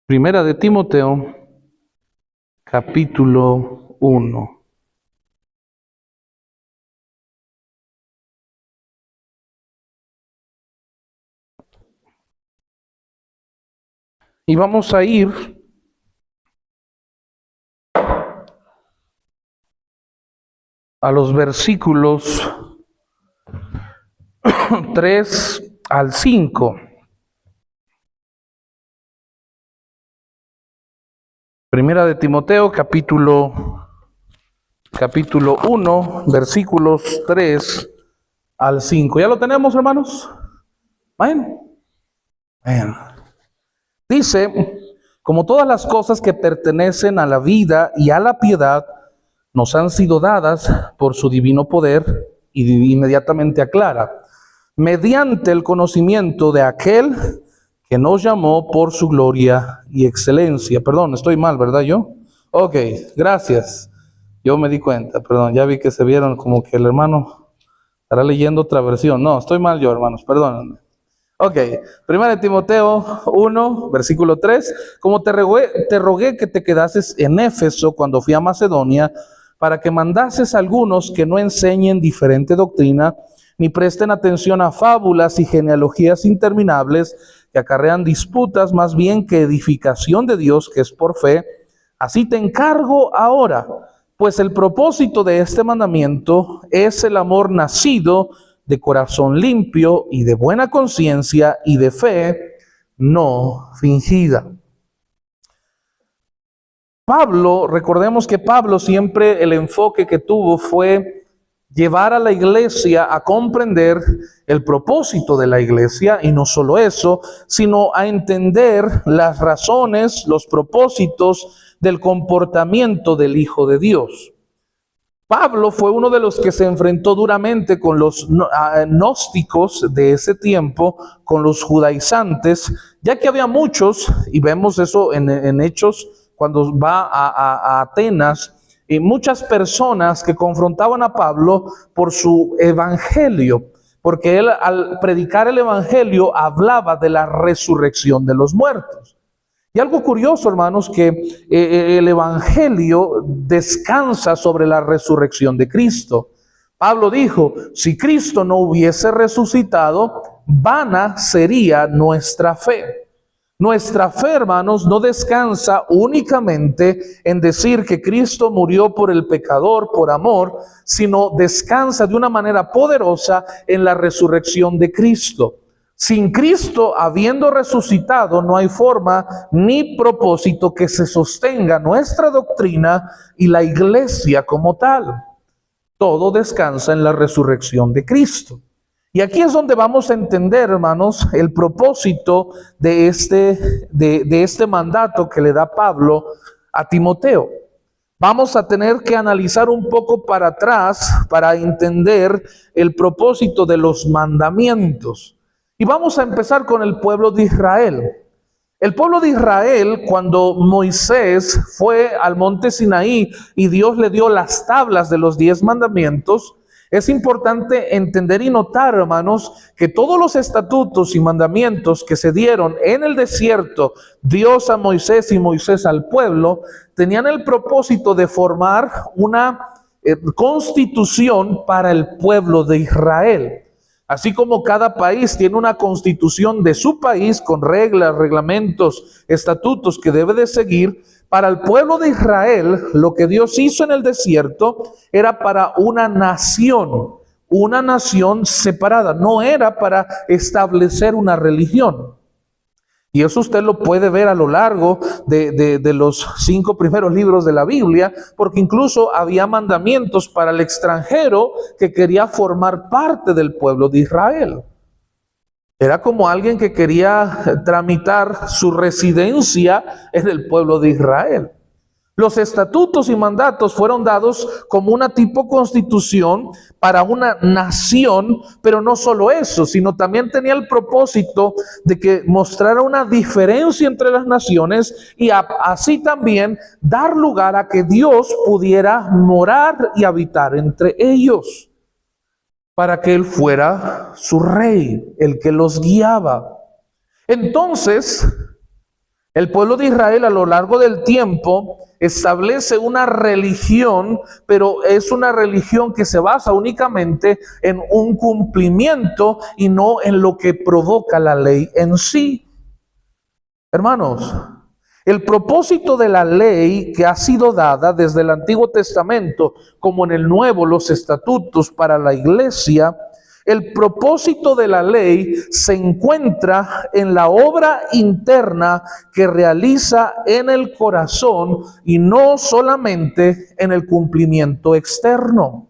Primera de Timoteo, capítulo 1. Y vamos a ir a los versículos 3 al 5. Primera de Timoteo, capítulo 1, versículos 3 al 5. ¿Ya lo tenemos, hermanos? Bueno. Dice, como todas las cosas que pertenecen a la vida y a la piedad, nos han sido dadas por su divino poder, y inmediatamente aclara, mediante el conocimiento de aquel que nos llamó por su gloria y excelencia. Perdón, estoy mal, ¿verdad yo? Ok, gracias. Yo me di cuenta, perdón, ya vi que se vieron como que el hermano estará leyendo otra versión. No, estoy mal yo, hermanos, perdónenme. Ok, Primera de Timoteo 1, versículo 3. Como te rogué que te quedases en Éfeso cuando fui a Macedonia, para que mandases a algunos que no enseñen diferente doctrina, ni presten atención a fábulas y genealogías interminables que acarrean disputas, más bien que edificación de Dios, que es por fe. Así te encargo ahora, pues el propósito de este mandamiento es el amor nacido de corazón limpio y de buena conciencia y de fe no fingida. Pablo, recordemos que Pablo siempre el enfoque que tuvo fue llevar a la iglesia a comprender el propósito de la iglesia, y no solo eso, sino a entender las razones, los propósitos del comportamiento del Hijo de Dios. Pablo fue uno de los que se enfrentó duramente con los gnósticos de ese tiempo, con los judaizantes, ya que había muchos, y vemos eso en Hechos, cuando va a Atenas, y muchas personas que confrontaban a Pablo por su evangelio, porque él al predicar el evangelio hablaba de la resurrección de los muertos. Y algo curioso, hermanos, que el evangelio descansa sobre la resurrección de Cristo. Pablo dijo, si Cristo no hubiese resucitado, vana sería nuestra fe. Nuestra fe, hermanos, no descansa únicamente en decir que Cristo murió por el pecador, por amor, sino descansa de una manera poderosa en la resurrección de Cristo. Sin Cristo habiendo resucitado, no hay forma ni propósito que se sostenga nuestra doctrina y la iglesia como tal. Todo descansa en la resurrección de Cristo. Y aquí es donde vamos a entender, hermanos, el propósito de este mandato que le da Pablo a Timoteo. Vamos a tener que analizar un poco para atrás para entender el propósito de los mandamientos. Y vamos a empezar con el pueblo de Israel. El pueblo de Israel, cuando Moisés fue al monte Sinaí y Dios le dio las tablas de los 10 mandamientos, es importante entender y notar, hermanos, que todos los estatutos y mandamientos que se dieron en el desierto, Dios a Moisés y Moisés al pueblo, tenían el propósito de formar una constitución para el pueblo de Israel. Así como cada país tiene una constitución de su país con reglas, reglamentos, estatutos que debe de seguir, para el pueblo de Israel lo que Dios hizo en el desierto era para una nación separada, no era para establecer una religión. Y eso usted lo puede ver a lo largo de los 5 primeros libros de la Biblia, porque incluso había mandamientos para el extranjero que quería formar parte del pueblo de Israel. Era como alguien que quería tramitar su residencia en el pueblo de Israel. Los estatutos y mandatos fueron dados como una tipo constitución para una nación, pero no solo eso, sino también tenía el propósito de que mostrara una diferencia entre las naciones y así también dar lugar a que Dios pudiera morar y habitar entre ellos, para que Él fuera su rey, el que los guiaba. Entonces, El pueblo de Israel a lo largo del tiempo establece una religión, pero es una religión que se basa únicamente en un cumplimiento y no en lo que provoca la ley en sí. Hermanos, el propósito de la ley que ha sido dada desde el Antiguo Testamento como en el Nuevo, los estatutos para la iglesia, el propósito de la ley se encuentra en la obra interna que realiza en el corazón y no solamente en el cumplimiento externo.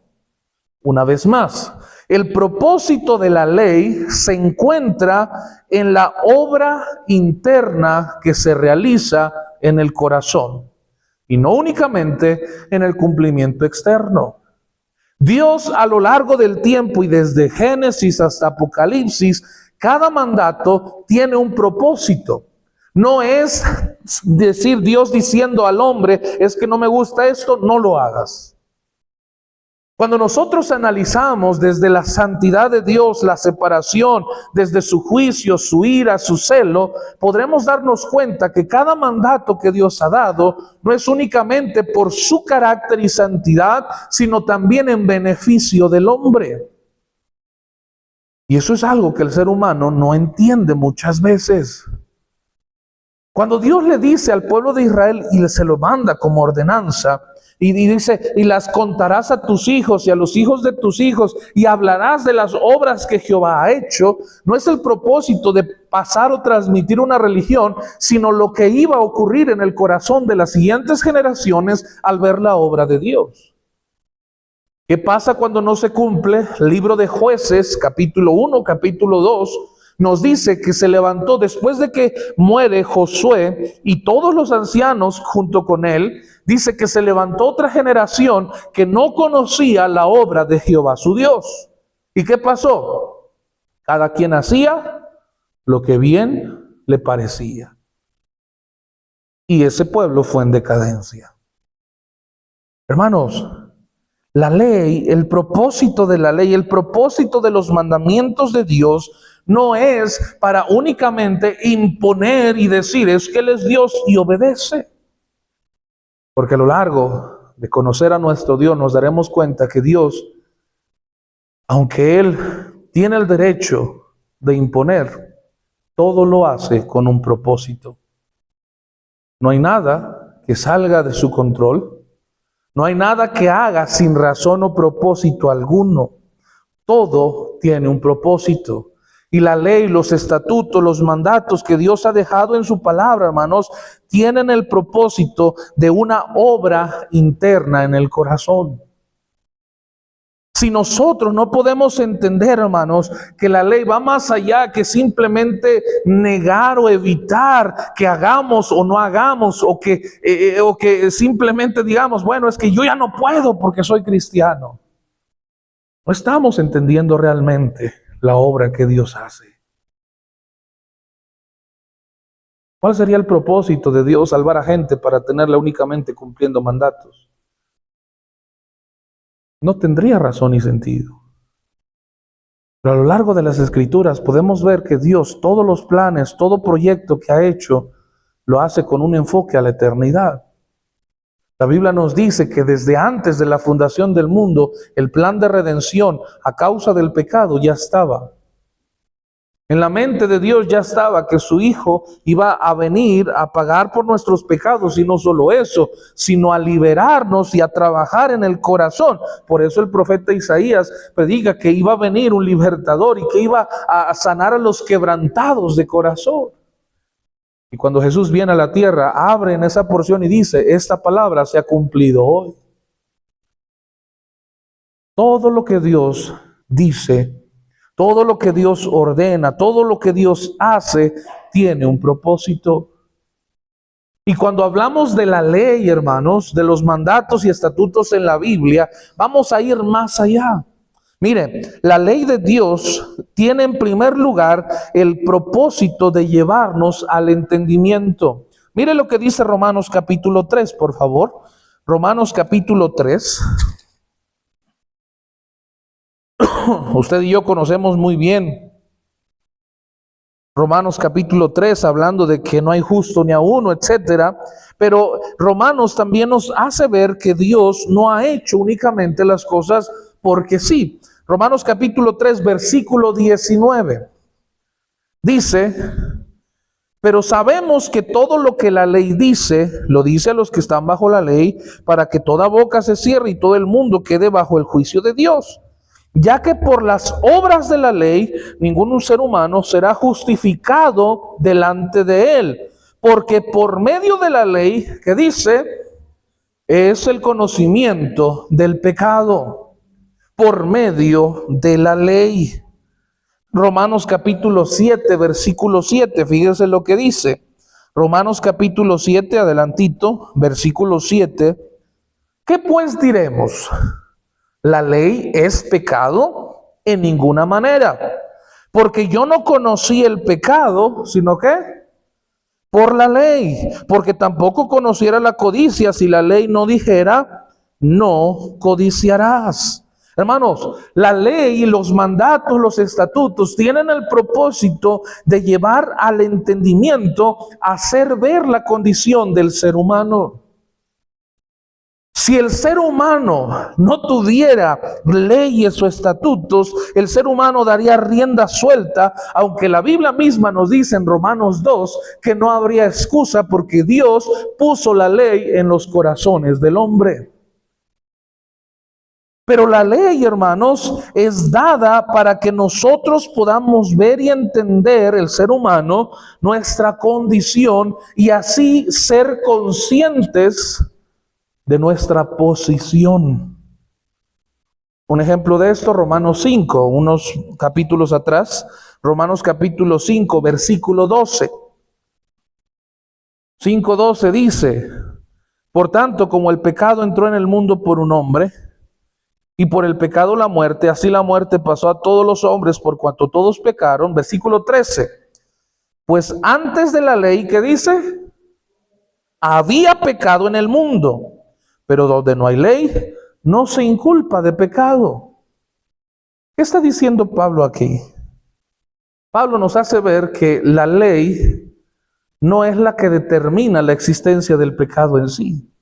Una vez más, el propósito de la ley se encuentra en la obra interna que se realiza en el corazón y no únicamente en el cumplimiento externo. Dios a lo largo del tiempo y desde Génesis hasta Apocalipsis, cada mandato tiene un propósito. No es decir Dios diciendo al hombre, es que no me gusta esto, no lo hagas. Cuando nosotros analizamos desde la santidad de Dios, la separación, desde su juicio, su ira, su celo, podremos darnos cuenta que cada mandato que Dios ha dado no es únicamente por su carácter y santidad, sino también en beneficio del hombre. Y eso es algo que el ser humano no entiende muchas veces. Cuando Dios le dice al pueblo de Israel y se lo manda como ordenanza, y dice, y las contarás a tus hijos y a los hijos de tus hijos, y hablarás de las obras que Jehová ha hecho, no es el propósito de pasar o transmitir una religión, sino lo que iba a ocurrir en el corazón de las siguientes generaciones al ver la obra de Dios. ¿Qué pasa cuando no se cumple? El libro de Jueces, capítulo 1, capítulo 2, nos dice que se levantó después de que muere Josué y todos los ancianos junto con él. Dice que se levantó otra generación que no conocía la obra de Jehová su Dios. ¿Y qué pasó? Cada quien hacía lo que bien le parecía. Y ese pueblo fue en decadencia. Hermanos, la ley, el propósito de la ley, el propósito de los mandamientos de Dios no es para únicamente imponer y decir, es que Él es Dios y obedece. Porque a lo largo de conocer a nuestro Dios nos daremos cuenta que Dios, aunque Él tiene el derecho de imponer, todo lo hace con un propósito. No hay nada que salga de su control. No hay nada que haga sin razón o propósito alguno. Todo tiene un propósito. Y la ley, los estatutos, los mandatos que Dios ha dejado en su palabra, hermanos, tienen el propósito de una obra interna en el corazón. Si nosotros no podemos entender, hermanos, que la ley va más allá que simplemente negar o evitar que hagamos o no hagamos, o que simplemente digamos, bueno, es que yo ya no puedo porque soy cristiano. No estamos entendiendo realmente la obra que Dios hace. ¿Cuál sería el propósito de Dios salvar a gente para tenerla únicamente cumpliendo mandatos? No tendría razón ni sentido. Pero a lo largo de las Escrituras podemos ver que Dios, todos los planes, todo proyecto que ha hecho, lo hace con un enfoque a la eternidad. La Biblia nos dice que desde antes de la fundación del mundo, el plan de redención a causa del pecado ya estaba. En la mente de Dios ya estaba que su Hijo iba a venir a pagar por nuestros pecados, y no solo eso, sino a liberarnos y a trabajar en el corazón. Por eso el profeta Isaías predica que iba a venir un libertador y que iba a sanar a los quebrantados de corazón. Y cuando Jesús viene a la tierra, abre en esa porción y dice, esta palabra se ha cumplido hoy. Todo lo que Dios dice, todo lo que Dios ordena, todo lo que Dios hace, tiene un propósito. Y cuando hablamos de la ley, hermanos, de los mandatos y estatutos en la Biblia, vamos a ir más allá. Mire, la ley de Dios tiene en primer lugar el propósito de llevarnos al entendimiento. Mire lo que dice Romanos capítulo 3, por favor. Romanos capítulo 3. Usted y yo conocemos muy bien Romanos capítulo 3, hablando de que no hay justo ni a uno, etcétera. Pero Romanos también nos hace ver que Dios no ha hecho únicamente las cosas porque sí. Romanos capítulo 3, versículo 19. Dice: pero sabemos que todo lo que la ley dice, lo dice a los que están bajo la ley, para que toda boca se cierre y todo el mundo quede bajo el juicio de Dios. Ya que por las obras de la ley, ningún ser humano será justificado delante de él. Porque por medio de la ley, que dice, es el conocimiento del pecado. Por medio de la ley. Romanos capítulo 7, versículo 7, fíjese lo que dice. Romanos capítulo 7, adelantito, versículo 7. ¿Qué pues diremos? ¿La ley es pecado? En ninguna manera. Porque yo no conocí el pecado, sino que por la ley. Porque tampoco conociera la codicia si la ley no dijera, no codiciarás. Hermanos, la ley y los mandatos, los estatutos tienen el propósito de llevar al entendimiento, a hacer ver la condición del ser humano. Si el ser humano no tuviera leyes o estatutos, el ser humano daría rienda suelta, aunque la Biblia misma nos dice en Romanos 2 que no habría excusa porque Dios puso la ley en los corazones del hombre. Pero la ley, hermanos, es dada para que nosotros podamos ver y entender, el ser humano, nuestra condición y así ser conscientes de nuestra posición. Un ejemplo de esto, Romanos 5, unos capítulos atrás, Romanos capítulo 5, versículo 12. 5:12 dice: por tanto, como el pecado entró en el mundo por un hombre, y por el pecado la muerte, así la muerte pasó a todos los hombres por cuanto todos pecaron. Versículo 13. Pues antes de la ley, ¿qué dice? Había pecado en el mundo, pero donde no hay ley, no se inculpa de pecado. ¿Qué está diciendo Pablo aquí? Pablo nos hace ver que la ley no es la que determina la existencia del pecado en sí.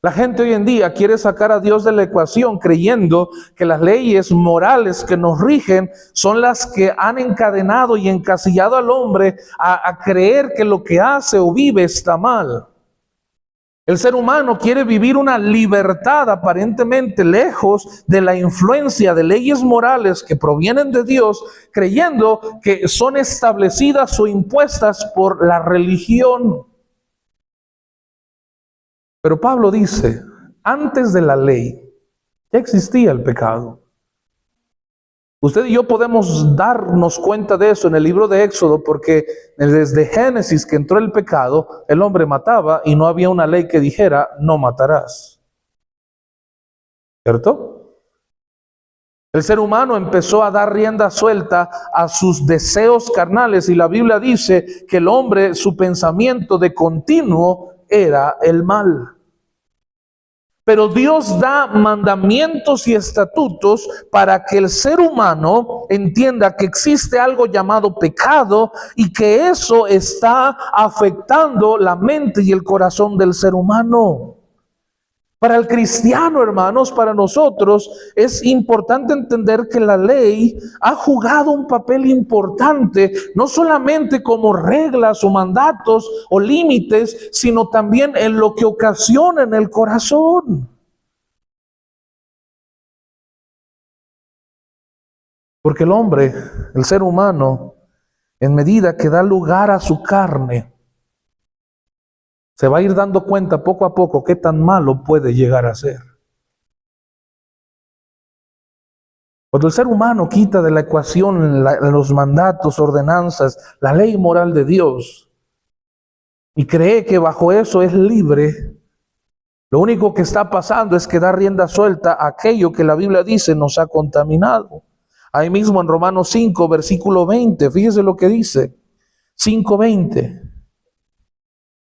La gente hoy en día quiere sacar a Dios de la ecuación creyendo que las leyes morales que nos rigen son las que han encadenado y encasillado al hombre a creer que lo que hace o vive está mal. El ser humano quiere vivir una libertad aparentemente lejos de la influencia de leyes morales que provienen de Dios, creyendo que son establecidas o impuestas por la religión. Pero Pablo dice, antes de la ley ya existía el pecado. Usted y yo podemos darnos cuenta de eso en el libro de Éxodo, porque desde Génesis que entró el pecado, el hombre mataba y no había una ley que dijera, no matarás. ¿Cierto? El ser humano empezó a dar rienda suelta a sus deseos carnales y la Biblia dice que el hombre, su pensamiento de continuo era el mal. Pero Dios da mandamientos y estatutos para que el ser humano entienda que existe algo llamado pecado y que eso está afectando la mente y el corazón del ser humano. Para el cristiano, hermanos, para nosotros es importante entender que la ley ha jugado un papel importante, no solamente como reglas o mandatos o límites, sino también en lo que ocasiona en el corazón. Porque el hombre, el ser humano, en medida que da lugar a su carne, se va a ir dando cuenta poco a poco qué tan malo puede llegar a ser. Cuando el ser humano quita de la ecuación los mandatos, ordenanzas, la ley moral de Dios, y cree que bajo eso es libre, lo único que está pasando es que da rienda suelta a aquello que la Biblia dice nos ha contaminado. Ahí mismo en Romanos 5, versículo 20, fíjese lo que dice, 5:20.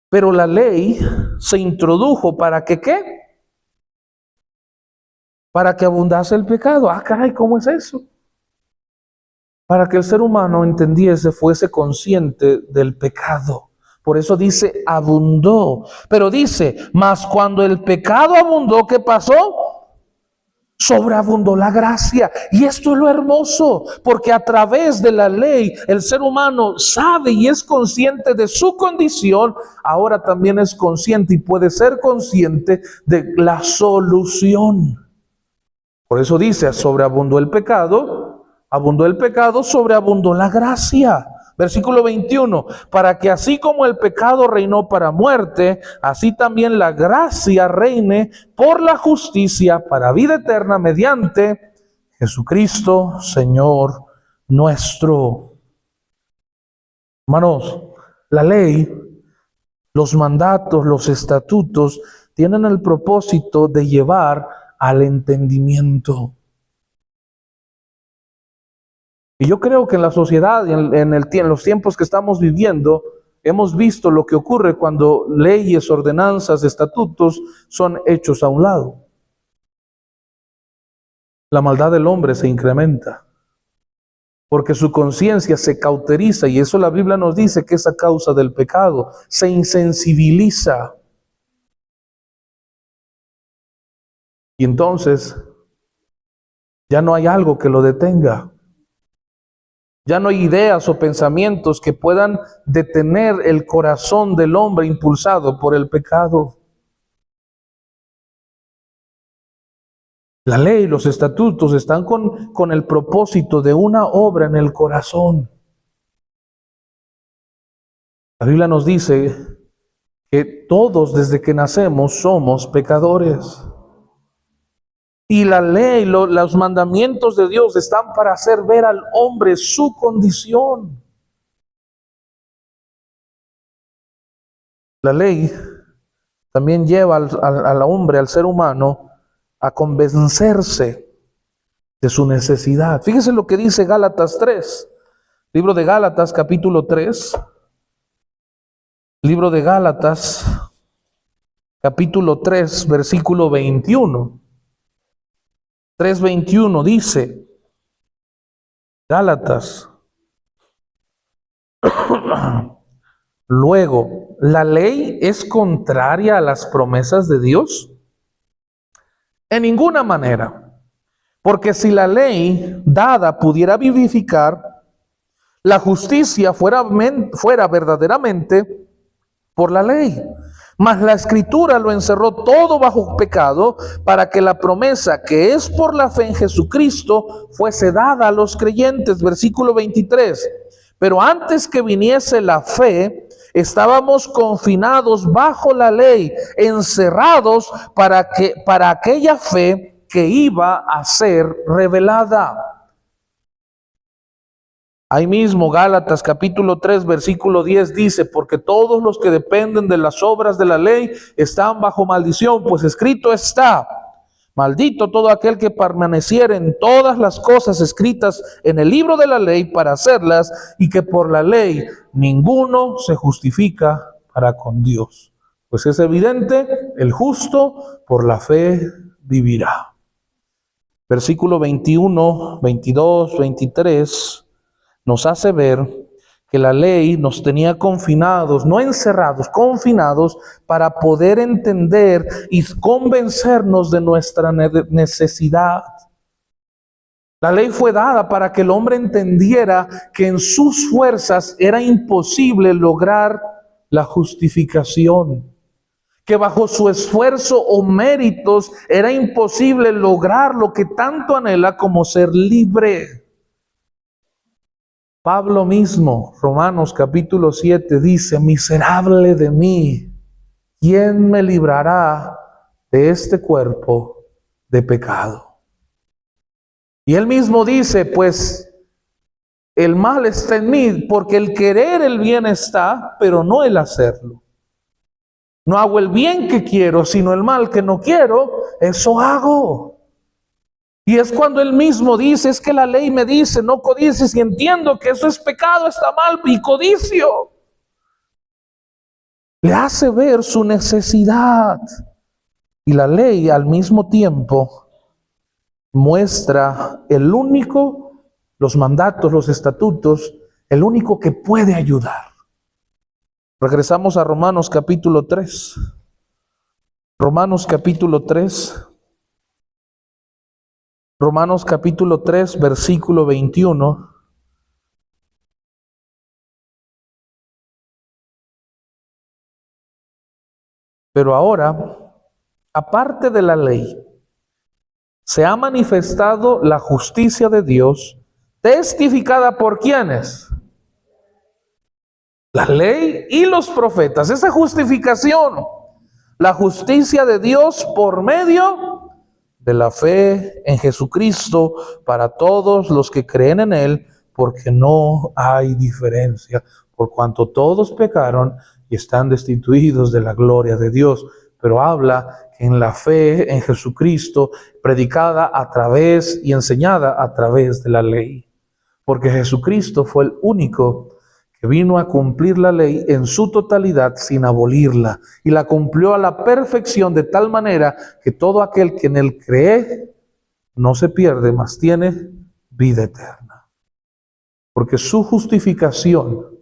Pero la ley se introdujo para que ¿qué? Para que abundase el pecado. Ah, caray, ¿cómo es eso? para que el ser humano entendiese, fuese consciente del pecado. Por eso dice abundó. Pero dice, mas cuando el pecado abundó, ¿qué pasó? Sobreabundó la gracia. Y esto es lo hermoso, porque a través de la ley el ser humano sabe y es consciente de su condición. Ahora también es consciente y puede ser consciente de la solución. Por eso dice, sobreabundó el pecado, sobreabundó la gracia. Versículo 21, para que así como el pecado reinó para muerte, así también la gracia reine por la justicia para vida eterna mediante Jesucristo, Señor nuestro. Hermanos, la ley, los mandatos, los estatutos tienen el propósito de llevar al entendimiento. Y yo creo que en la sociedad, en los tiempos que estamos viviendo, hemos visto lo que ocurre cuando leyes, ordenanzas, estatutos son hechos a un lado. La maldad del hombre se incrementa, porque su conciencia se cauteriza, y eso la Biblia nos dice que es a causa del pecado, se insensibiliza. Y entonces ya no hay algo que lo detenga. Ya no hay ideas o pensamientos que puedan detener el corazón del hombre impulsado por el pecado. La ley, los estatutos están con el propósito de una obra en el corazón. La Biblia nos dice que todos desde que nacemos somos pecadores. Y la ley, los mandamientos de Dios están para hacer ver al hombre su condición. La ley también lleva al hombre, al ser humano, a convencerse de su necesidad. Fíjese lo que dice Gálatas 3. Libro de Gálatas, capítulo 3. Libro de Gálatas, capítulo 3, versículo 21. 3:21 dice, Gálatas, luego, ¿la ley es contraria a las promesas de Dios? En ninguna manera, porque si la ley dada pudiera vivificar, la justicia fuera verdaderamente por la ley. Mas la Escritura lo encerró todo bajo pecado, para que la promesa que es por la fe en Jesucristo fuese dada a los creyentes. Versículo 23. Pero antes que viniese la fe, estábamos confinados bajo la ley, encerrados para aquella fe que iba a ser revelada. Ahí mismo Gálatas capítulo 3 versículo 10 dice, porque todos los que dependen de las obras de la ley están bajo maldición, pues escrito está, maldito todo aquel que permaneciere en todas las cosas escritas en el libro de la ley para hacerlas, y que por la ley ninguno se justifica para con Dios. Pues es evidente, el justo por la fe vivirá. Versículo 21, 22, 23... nos hace ver que la ley nos tenía confinados, no encerrados, confinados, para poder entender y convencernos de nuestra necesidad. La ley fue dada para que el hombre entendiera que en sus fuerzas era imposible lograr la justificación, que bajo su esfuerzo o méritos era imposible lograr lo que tanto anhela como ser libre. Pablo mismo, Romanos capítulo 7, dice, miserable de mí, ¿quién me librará de este cuerpo de pecado? Y él mismo dice, pues, el mal está en mí, porque el querer el bien está, pero no el hacerlo. No hago el bien que quiero, sino el mal que no quiero, eso hago. Y es cuando él mismo dice, es que la ley me dice, no codicies, y entiendo que eso es pecado, está mal, y codicio. Le hace ver su necesidad. Y la ley al mismo tiempo muestra el único los mandatos, los estatutos, el único que puede ayudar. Regresamos a Romanos capítulo 3. Romanos capítulo 3. Romanos capítulo 3, versículo 21. Pero ahora, aparte de la ley, se ha manifestado la justicia de Dios, testificada por ¿quiénes? La ley y los profetas. Esa justificación, la justicia de Dios por medio de la fe en Jesucristo para todos los que creen en Él, porque no hay diferencia, por cuanto todos pecaron y están destituidos de la gloria de Dios. Pero habla que en la fe en Jesucristo, predicada a través y enseñada a través de la ley, porque Jesucristo fue el único que vino a cumplir la ley en su totalidad sin abolirla, y la cumplió a la perfección de tal manera que todo aquel que en él cree no se pierde, mas tiene vida eterna. Porque su justificación,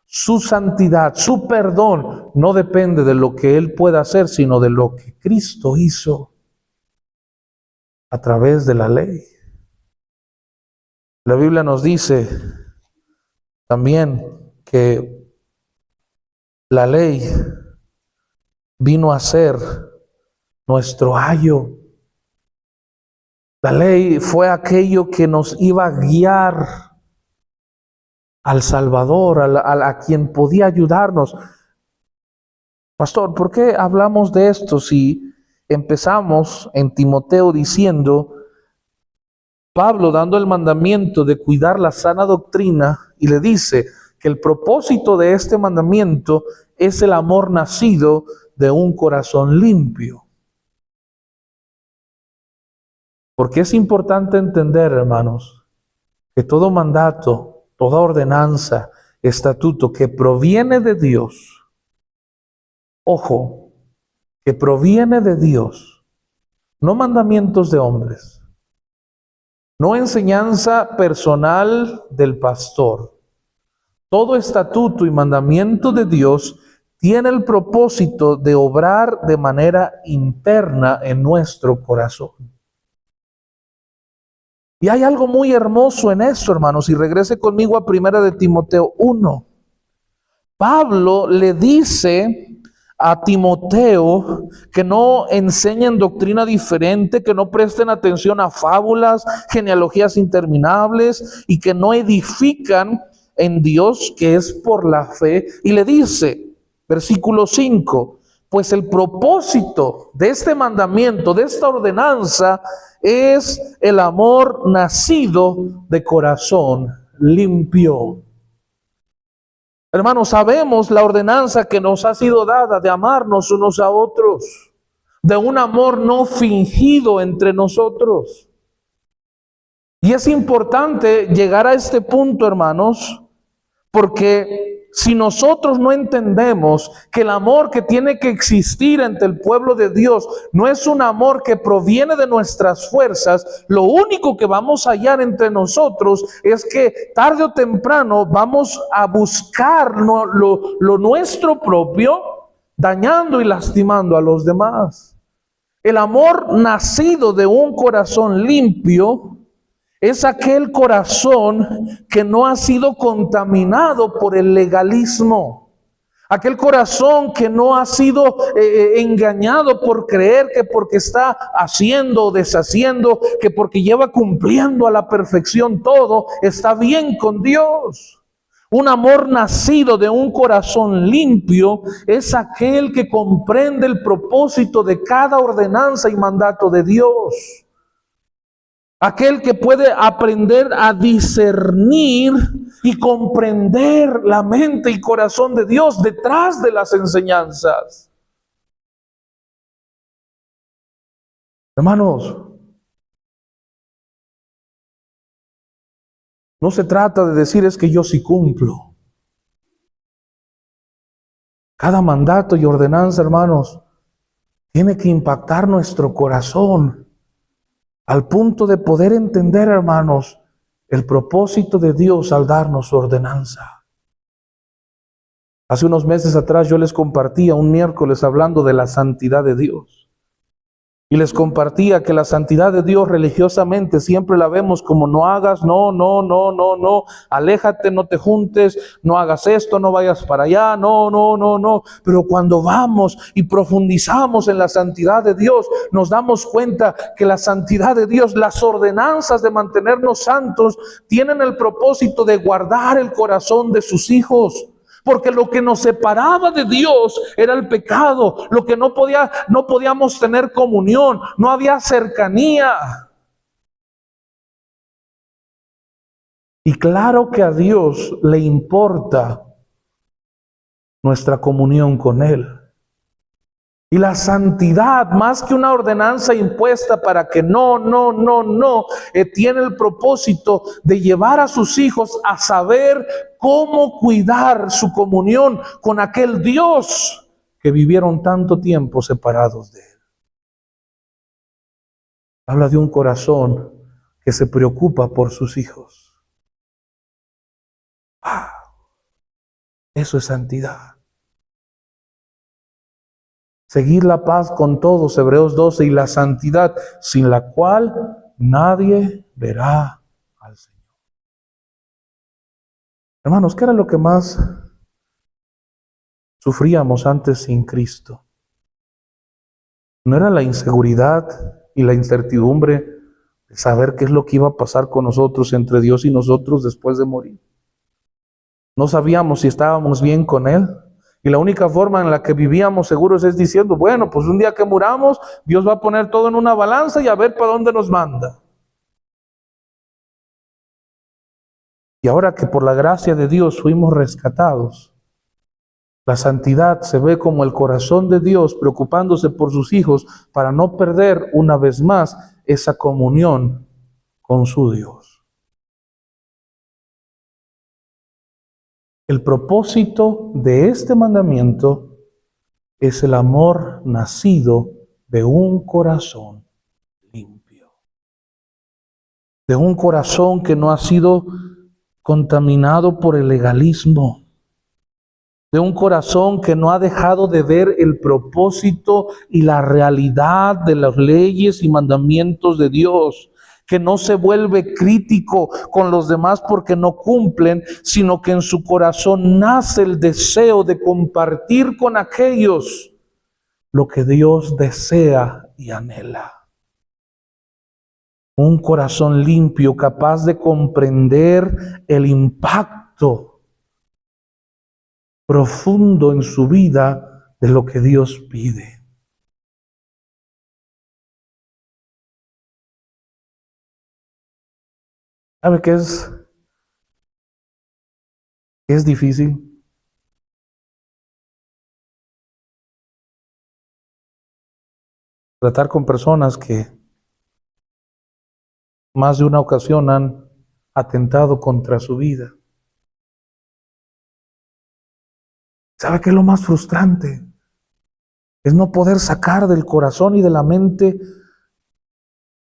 su santidad, su perdón no depende de lo que él pueda hacer, sino de lo que Cristo hizo a través de la ley. La Biblia nos dice también que la ley vino a ser nuestro ayo. La ley fue aquello que nos iba a guiar al Salvador, a quien podía ayudarnos. Pastor, ¿por qué hablamos de esto si empezamos en Timoteo diciendo, Pablo dando el mandamiento de cuidar la sana doctrina, y le dice que el propósito de este mandamiento es el amor nacido de un corazón limpio? Porque es importante entender, hermanos, que todo mandato, toda ordenanza, estatuto que proviene de Dios, ojo, que proviene de Dios, no mandamientos de hombres, no enseñanza personal del pastor. Todo estatuto y mandamiento de Dios tiene el propósito de obrar de manera interna en nuestro corazón. Y hay algo muy hermoso en esto, hermanos, y regrese conmigo a 1 de Timoteo 1. Pablo le dice a Timoteo que no enseñen doctrina diferente, que no presten atención a fábulas, genealogías interminables, y que no edifican en Dios, que es por la fe. Y le dice, versículo 5, pues el propósito de este mandamiento, de esta ordenanza, es el amor nacido de corazón limpio. Hermanos, sabemos la ordenanza que nos ha sido dada de amarnos unos a otros, de un amor no fingido entre nosotros. Y es importante llegar a este punto, hermanos, porque si nosotros no entendemos que el amor que tiene que existir entre el pueblo de Dios no es un amor que proviene de nuestras fuerzas, lo único que vamos a hallar entre nosotros es que tarde o temprano vamos a buscar lo nuestro propio, dañando y lastimando a los demás. El amor nacido de un corazón limpio es aquel corazón que no ha sido contaminado por el legalismo. Aquel corazón que no ha sido engañado por creer que porque está haciendo o deshaciendo, que porque lleva cumpliendo a la perfección todo, está bien con Dios. Un amor nacido de un corazón limpio es aquel que comprende el propósito de cada ordenanza y mandato de Dios. Aquel que puede aprender a discernir y comprender la mente y corazón de Dios detrás de las enseñanzas. Hermanos, no se trata de decir es que yo sí cumplo. Cada mandato y ordenanza, hermanos, tiene que impactar nuestro corazón al punto de poder entender, hermanos, el propósito de Dios al darnos su ordenanza. Hace unos meses atrás yo les compartía un miércoles hablando de la santidad de Dios. Y les compartía que la santidad de Dios religiosamente siempre la vemos como no hagas, no, aléjate, no te juntes, no hagas esto, no vayas para allá, no. Pero cuando vamos y profundizamos en la santidad de Dios, nos damos cuenta que la santidad de Dios, las ordenanzas de mantenernos santos, tienen el propósito de guardar el corazón de sus hijos. Porque lo que nos separaba de Dios era el pecado, lo que no podíamos tener comunión, no había cercanía. Y claro que a Dios le importa nuestra comunión con Él. Y la santidad, más que una ordenanza impuesta para que tiene el propósito de llevar a sus hijos a saber cómo cuidar su comunión con aquel Dios que vivieron tanto tiempo separados de Él. Habla de un corazón que se preocupa por sus hijos. Eso es santidad. Seguir la paz con todos, Hebreos 12, y la santidad, sin la cual nadie verá al Señor. Hermanos, ¿qué era lo que más sufríamos antes sin Cristo? ¿No era la inseguridad y la incertidumbre de saber qué es lo que iba a pasar con nosotros, entre Dios y nosotros después de morir? No sabíamos si estábamos bien con Él. Y la única forma en la que vivíamos seguros es diciendo, bueno, pues un día que muramos, Dios va a poner todo en una balanza y a ver para dónde nos manda. Y ahora que por la gracia de Dios fuimos rescatados, la santidad se ve como el corazón de Dios preocupándose por sus hijos para no perder una vez más esa comunión con su Dios. El propósito de este mandamiento es el amor nacido de un corazón limpio. De un corazón que no ha sido contaminado por el legalismo. De un corazón que no ha dejado de ver el propósito y la realidad de las leyes y mandamientos de Dios. Que no se vuelve crítico con los demás porque no cumplen, sino que en su corazón nace el deseo de compartir con aquellos lo que Dios desea y anhela. Un corazón limpio, capaz de comprender el impacto profundo en su vida de lo que Dios pide. ¿Sabe qué es? Es difícil. Tratar con personas que más de una ocasión han atentado contra su vida. ¿Sabe qué es lo más frustrante? Es no poder sacar del corazón y de la mente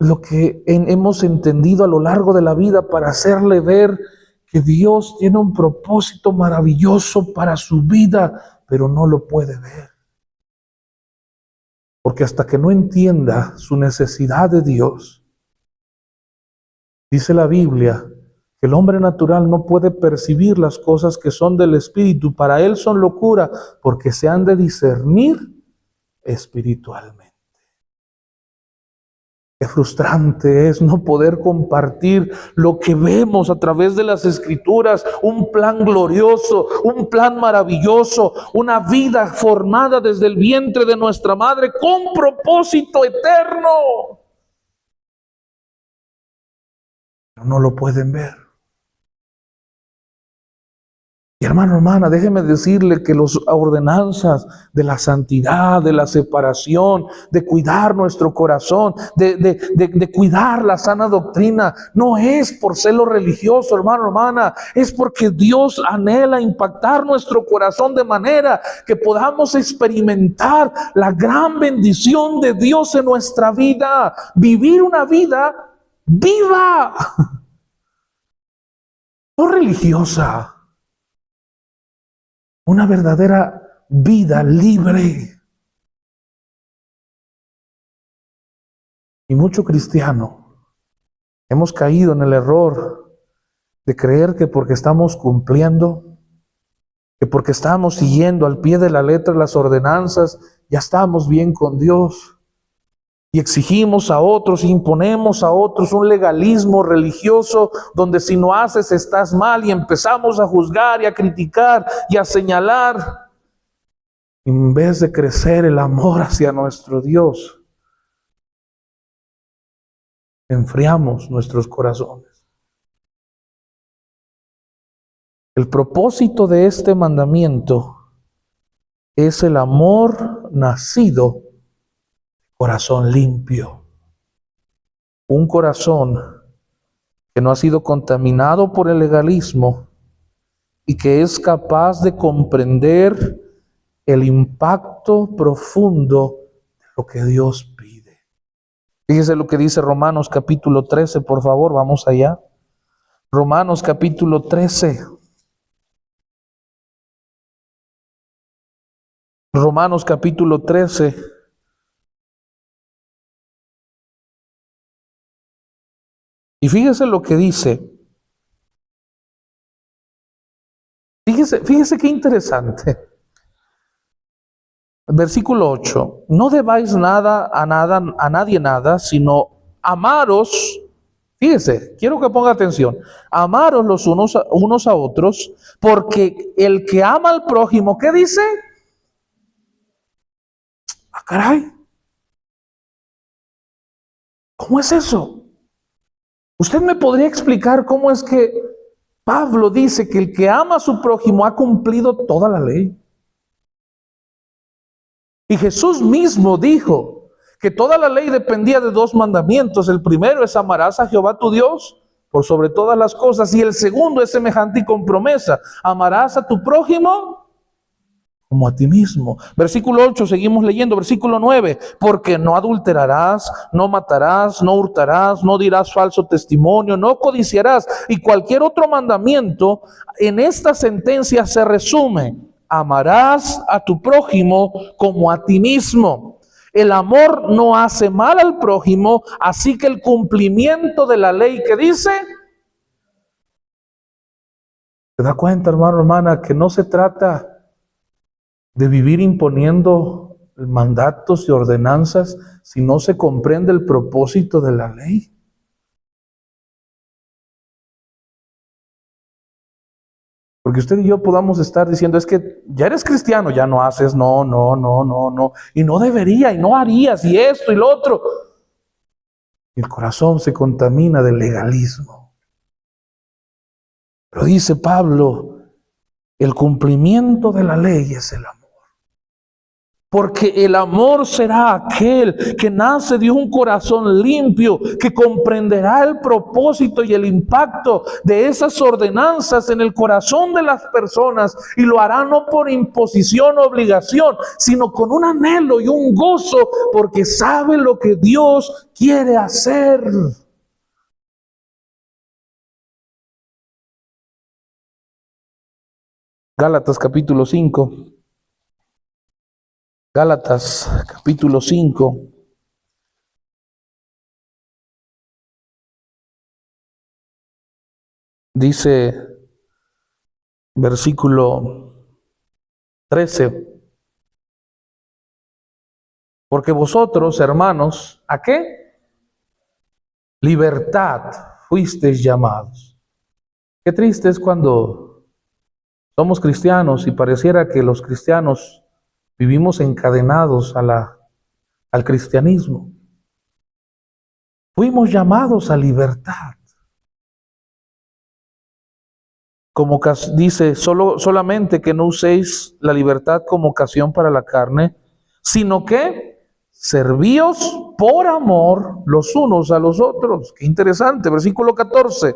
lo que hemos entendido a lo largo de la vida para hacerle ver que Dios tiene un propósito maravilloso para su vida, pero no lo puede ver. Porque hasta que no entienda su necesidad de Dios, dice la Biblia que el hombre natural no puede percibir las cosas que son del Espíritu. Para él son locura, porque se han de discernir espiritualmente. Qué frustrante es no poder compartir lo que vemos a través de las Escrituras, un plan glorioso, un plan maravilloso, una vida formada desde el vientre de nuestra madre con propósito eterno. Pero no lo pueden ver. Y hermano, hermana, déjeme decirle que las ordenanzas de la santidad, de la separación, de cuidar nuestro corazón, de cuidar la sana doctrina, no es por celo religioso, hermano, hermana, es porque Dios anhela impactar nuestro corazón de manera que podamos experimentar la gran bendición de Dios en nuestra vida, vivir una vida viva. no religiosa, una verdadera vida libre. Y mucho cristiano hemos caído en el error de creer que porque estamos cumpliendo, que porque estamos siguiendo al pie de la letra las ordenanzas, ya estamos bien con Dios. Y exigimos a otros, imponemos a otros un legalismo religioso donde si no haces estás mal, y empezamos a juzgar y a criticar y a señalar, en vez de crecer el amor hacia nuestro Dios. Enfriamos nuestros corazones. El propósito de este mandamiento es el amor nacido de corazón limpio. Un corazón que no ha sido contaminado por el legalismo y que es capaz de comprender el impacto profundo de lo que Dios pide. Fíjese lo que dice Romanos capítulo 13, por favor, vamos allá. Romanos capítulo 13. Romanos capítulo 13. Y fíjese lo que dice. Fíjese qué interesante. Versículo 8. No debáis a nadie nada, sino amaros. Fíjese, quiero que ponga atención. Amaros los unos a otros, porque el que ama al prójimo, ¿qué dice? Ah, caray. ¿Cómo es eso? ¿Usted me podría explicar cómo es que Pablo dice que el que ama a su prójimo ha cumplido toda la ley? Y Jesús mismo dijo que toda la ley dependía de dos mandamientos. El primero es: amarás a Jehová tu Dios por sobre todas las cosas. Y el segundo es semejante y con promesa: amarás a tu prójimo como a ti mismo. Versículo 8, seguimos leyendo. Versículo 9: porque no adulterarás, no matarás, no hurtarás, no dirás falso testimonio, no codiciarás. Y cualquier otro mandamiento en esta sentencia se resume: amarás a tu prójimo como a ti mismo. El amor no hace mal al prójimo, así que el cumplimiento de la ley que dice... ¿Se da cuenta, hermano, hermana, que no se trata de vivir imponiendo mandatos y ordenanzas si no se comprende el propósito de la ley? Porque usted y yo podamos estar diciendo: es que ya eres cristiano, ya no haces, no, y no debería, y no harías, y esto y lo otro. El corazón se contamina del legalismo. Pero dice Pablo, el cumplimiento de la ley es el amor. Porque el amor será aquel que nace de un corazón limpio, que comprenderá el propósito y el impacto de esas ordenanzas en el corazón de las personas, y lo hará no por imposición o obligación, sino con un anhelo y un gozo, porque sabe lo que Dios quiere hacer. Gálatas capítulo 5. Gálatas capítulo 5. Dice versículo 13. Porque vosotros, hermanos, ¿a qué? Libertad fuisteis llamados. Qué triste es cuando somos cristianos y pareciera que los cristianos vivimos encadenados al cristianismo. Fuimos llamados a libertad. Como dice, solamente que no uséis la libertad como ocasión para la carne, sino que servíos por amor los unos a los otros. Qué interesante, versículo 14.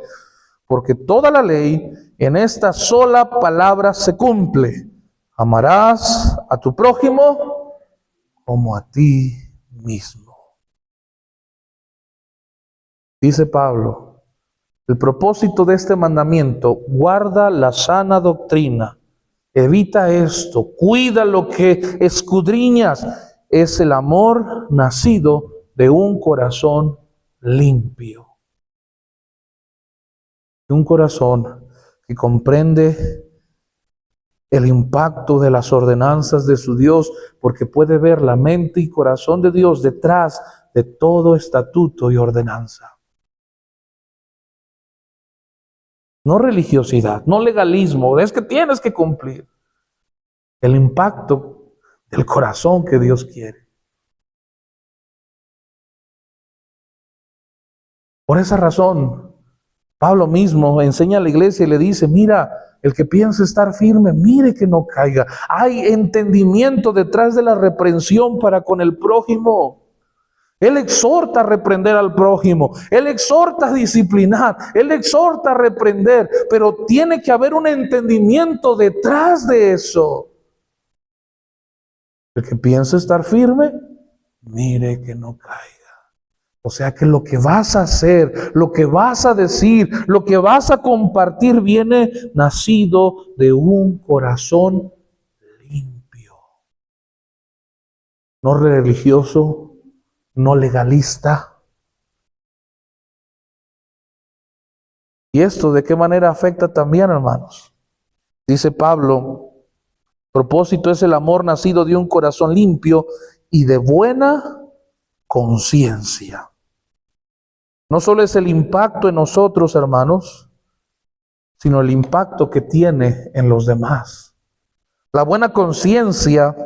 Porque toda la ley en esta sola palabra se cumple: amarás a tu prójimo como a ti mismo. Dice Pablo, El propósito de este mandamiento: guarda la sana doctrina, evita esto, cuida lo que escudriñas. Es el amor nacido de un corazón limpio. De un corazón que comprende el impacto de las ordenanzas de su Dios, porque puede ver la mente y corazón de Dios detrás de todo estatuto y ordenanza. No religiosidad, no legalismo, es que tienes que cumplir. El impacto del corazón que Dios quiere. Por esa razón, Pablo mismo enseña a la iglesia y le dice: mira, el que piensa estar firme, mire que no caiga. Hay entendimiento detrás de la reprensión para con el prójimo. Él exhorta a reprender al prójimo, Él exhorta a disciplinar, Él exhorta a reprender, pero tiene que haber un entendimiento detrás de eso. El que piensa estar firme, mire que no caiga. O sea que lo que vas a hacer, lo que vas a decir, lo que vas a compartir viene nacido de un corazón limpio. No religioso, no legalista. ¿Y esto de qué manera afecta también, hermanos? Dice Pablo: propósito es el amor nacido de un corazón limpio y de buena conciencia. No solo es el impacto en nosotros, hermanos, sino el impacto que tiene en los demás. La buena conciencia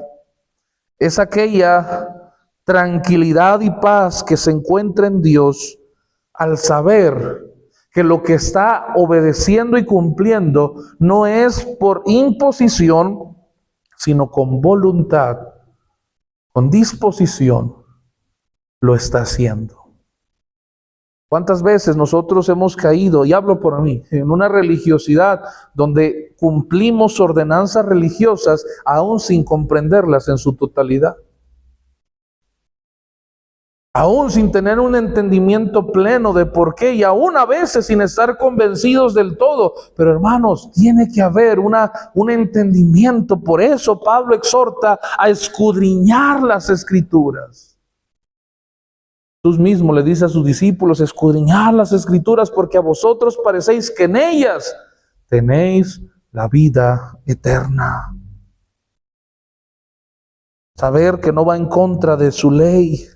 es aquella tranquilidad y paz que se encuentra en Dios al saber que lo que está obedeciendo y cumpliendo no es por imposición, sino con voluntad, con disposición, lo está haciendo. ¿Cuántas veces nosotros hemos caído, y hablo por mí, en una religiosidad donde cumplimos ordenanzas religiosas aún sin comprenderlas en su totalidad? Aún sin tener un entendimiento pleno de por qué, y aún a veces sin estar convencidos del todo. Pero hermanos, tiene que haber un entendimiento. Por eso Pablo exhorta a escudriñar las Escrituras. Jesús mismo le dice a sus discípulos: escudriñad las Escrituras, porque a vosotros parecéis que en ellas tenéis la vida eterna. Saber que no va en contra de su ley.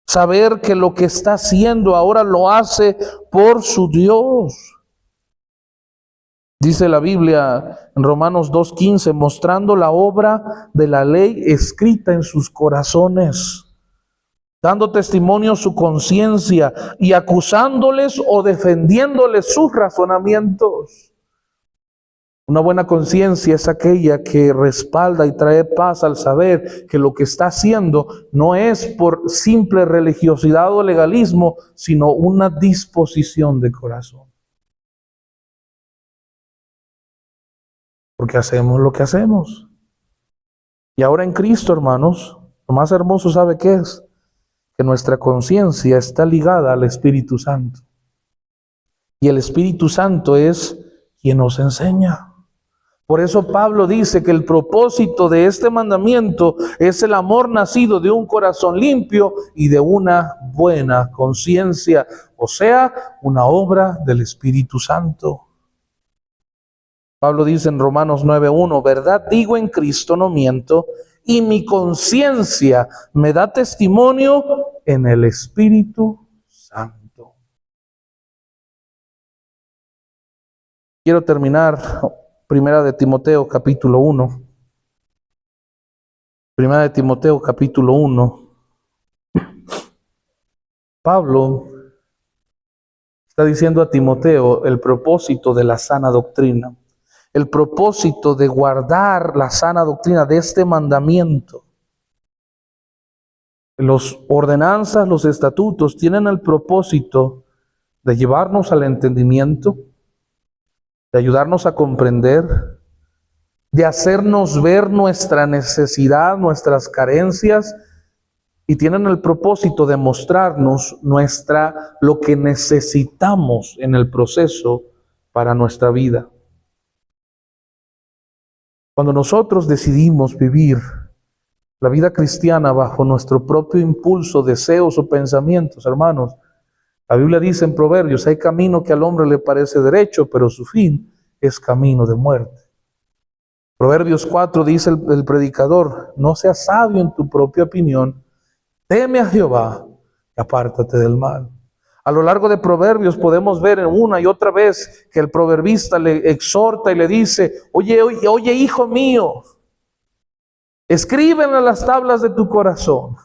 Saber que lo que está haciendo ahora lo hace por su Dios. Dice la Biblia en Romanos 2:15, mostrando la obra de la ley escrita en sus corazones, dando testimonio su conciencia y acusándoles o defendiéndoles sus razonamientos. Una buena conciencia es aquella que respalda y trae paz al saber que lo que está haciendo no es por simple religiosidad o legalismo, sino una disposición de corazón. Porque hacemos lo que hacemos. Y ahora en Cristo, hermanos, lo más hermoso, ¿sabe qué es? Que nuestra conciencia está ligada al Espíritu Santo. Y el Espíritu Santo es quien nos enseña. Por eso Pablo dice que el propósito de este mandamiento es el amor nacido de un corazón limpio y de una buena conciencia, o sea, una obra del Espíritu Santo. Pablo dice en Romanos 9:1, verdad digo en Cristo, no miento, y mi conciencia me da testimonio en el Espíritu Santo. Quiero terminar Primera de Timoteo capítulo 1. Primera de Timoteo capítulo 1. Pablo está diciendo a Timoteo el propósito de la sana doctrina. El propósito de guardar la sana doctrina de este mandamiento. Las ordenanzas, los estatutos tienen el propósito de llevarnos al entendimiento, de ayudarnos a comprender, de hacernos ver nuestra necesidad, nuestras carencias, y tienen el propósito de mostrarnos lo que necesitamos en el proceso para nuestra vida. Cuando nosotros decidimos vivir la vida cristiana bajo nuestro propio impulso, deseos o pensamientos, hermanos, la Biblia dice en Proverbios, hay camino que al hombre le parece derecho, pero su fin es camino de muerte. Proverbios 4 dice el predicador, no seas sabio en tu propia opinión, teme a Jehová y apártate del mal. A lo largo de Proverbios podemos ver una y otra vez que el proverbista le exhorta y le dice, oye, hijo mío, escríbelo en las tablas de tu corazón.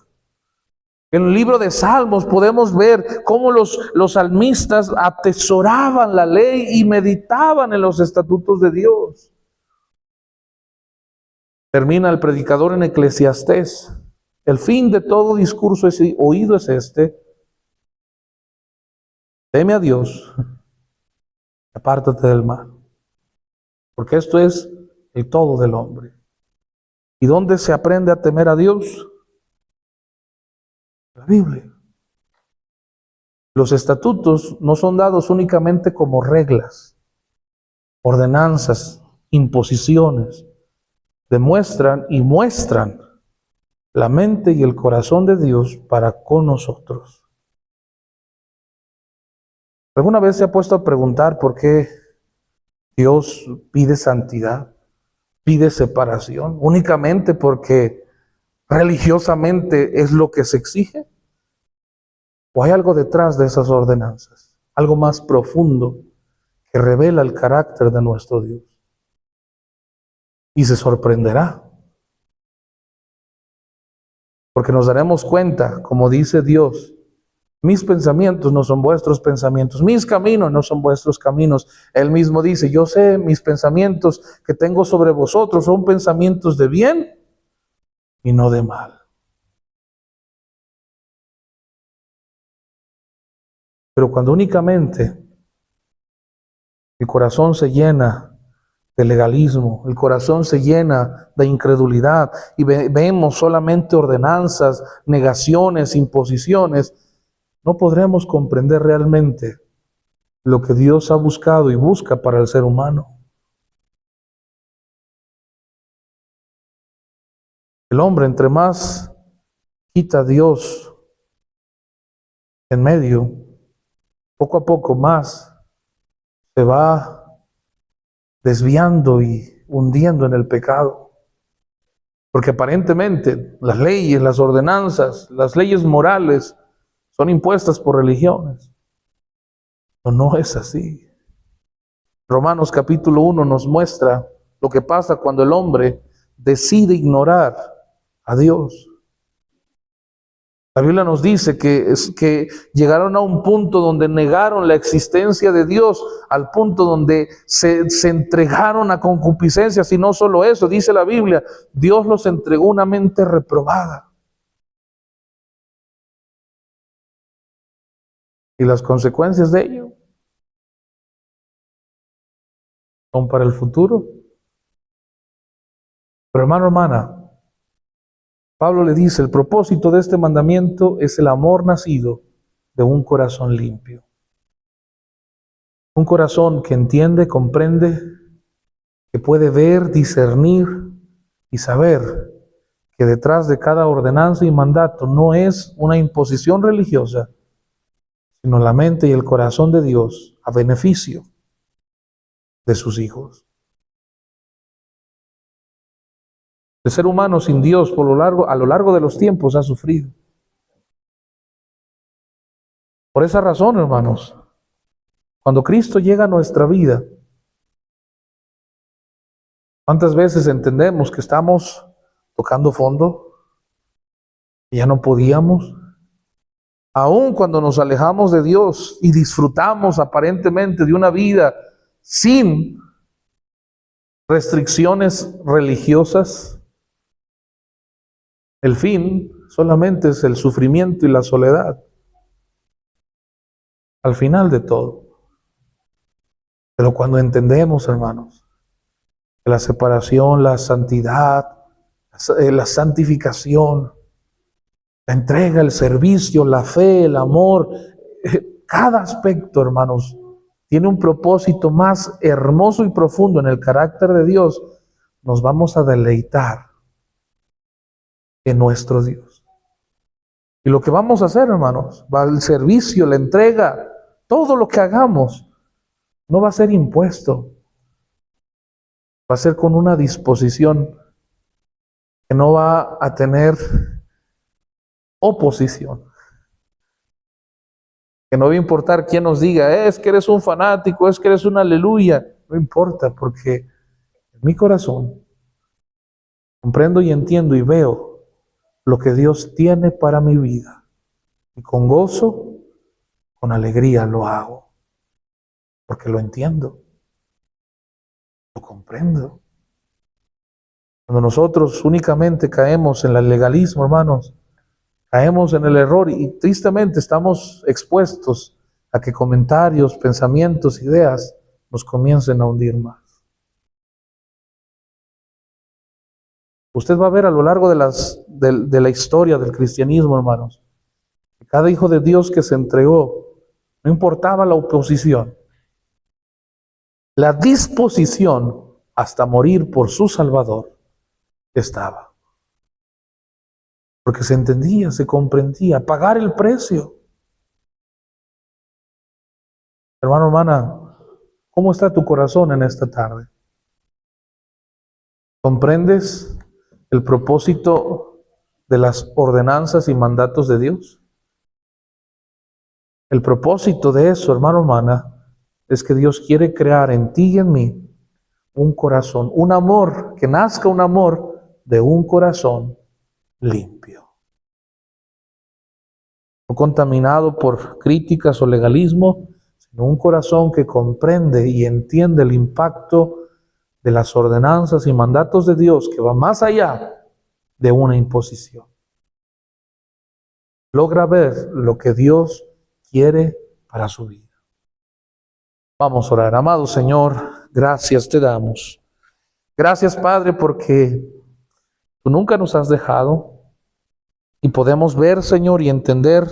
En el libro de Salmos podemos ver cómo los salmistas atesoraban la ley y meditaban en los estatutos de Dios. Termina el predicador en Eclesiastés. El fin de todo discurso oído es este: teme a Dios, apártate del mal. Porque esto es el todo del hombre. ¿Y dónde se aprende a temer a Dios? La Biblia. Los estatutos no son dados únicamente como reglas, ordenanzas, imposiciones. Demuestran y muestran la mente y el corazón de Dios para con nosotros. ¿Alguna vez se ha puesto a preguntar por qué Dios pide santidad, pide separación? ¿Únicamente porque religiosamente es lo que se exige? ¿O hay algo detrás de esas ordenanzas? Algo más profundo que revela el carácter de nuestro Dios. Y se sorprenderá. Porque nos daremos cuenta, como dice Dios, mis pensamientos no son vuestros pensamientos, mis caminos no son vuestros caminos. Él mismo dice, yo sé mis pensamientos que tengo sobre vosotros son pensamientos de bien y no de mal. Pero cuando únicamente el corazón se llena de legalismo, el corazón se llena de incredulidad y vemos solamente ordenanzas, negaciones, imposiciones, no podremos comprender realmente lo que Dios ha buscado y busca para el ser humano. El hombre, entre más quita a Dios en medio, poco a poco más se va desviando y hundiendo en el pecado. Porque aparentemente las leyes, las ordenanzas, las leyes morales son impuestas por religiones. Pero no es así. Romanos capítulo 1 nos muestra lo que pasa cuando el hombre decide ignorar a Dios. La Biblia nos dice que llegaron a un punto donde negaron la existencia de Dios, al punto donde se entregaron a concupiscencias, y no solo eso, dice la Biblia, Dios los entregó una mente reprobada. Y las consecuencias de ello son para el futuro. Pero hermano, hermana, Pablo le dice, el propósito de este mandamiento es el amor nacido de un corazón limpio. Un corazón que entiende, comprende, que puede ver, discernir y saber que detrás de cada ordenanza y mandato no es una imposición religiosa, sino la mente y el corazón de Dios a beneficio de sus hijos. El ser humano sin Dios a lo largo de los tiempos ha sufrido. Por esa razón, hermanos, cuando Cristo llega a nuestra vida, ¿cuántas veces entendemos que estamos tocando fondo? Y ya no podíamos. Aun cuando nos alejamos de Dios y disfrutamos aparentemente de una vida sin restricciones religiosas, el fin solamente es el sufrimiento y la soledad. Al final de todo. Pero cuando entendemos, hermanos, que la separación, la santidad, la santificación La entrega, el servicio, la fe, el amor, cada aspecto, hermanos, tiene un propósito más hermoso y profundo en el carácter de Dios. Nos vamos a deleitar en nuestro Dios. Y lo que vamos a hacer, hermanos, va el servicio, la entrega, todo lo que hagamos, no va a ser impuesto. Va a ser con una disposición que no va a tener oposición. Que no va a importar quién nos diga, es que eres un fanático, es que eres un aleluya. No importa, porque en mi corazón comprendo y entiendo y veo lo que Dios tiene para mi vida. Y con gozo, con alegría lo hago. Porque lo entiendo, lo comprendo. Cuando nosotros únicamente caemos en el legalismo, hermanos, caemos en el error y tristemente estamos expuestos a que comentarios, pensamientos, ideas nos comiencen a hundir más. Usted va a ver a lo largo de la historia del cristianismo, hermanos, que cada hijo de Dios que se entregó, no importaba la oposición, la disposición hasta morir por su Salvador estaba. Porque se entendía, se comprendía, pagar el precio. Hermano, hermana, ¿cómo está tu corazón en esta tarde? ¿Comprendes el propósito de las ordenanzas y mandatos de Dios? El propósito de eso, hermano, hermana, es que Dios quiere crear en ti y en mí un corazón, un amor, que nazca un amor de un corazón limpio. No contaminado por críticas o legalismo, sino un corazón que comprende y entiende el impacto de las ordenanzas y mandatos de Dios, que va más allá de una imposición. Logra ver lo que Dios quiere para su vida. Vamos a orar. Amado Señor, gracias te damos. Gracias, Padre, porque tú nunca nos has dejado y podemos ver, Señor, y entender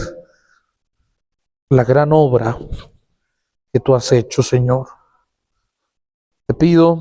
la gran obra que tú has hecho, Señor. Te pido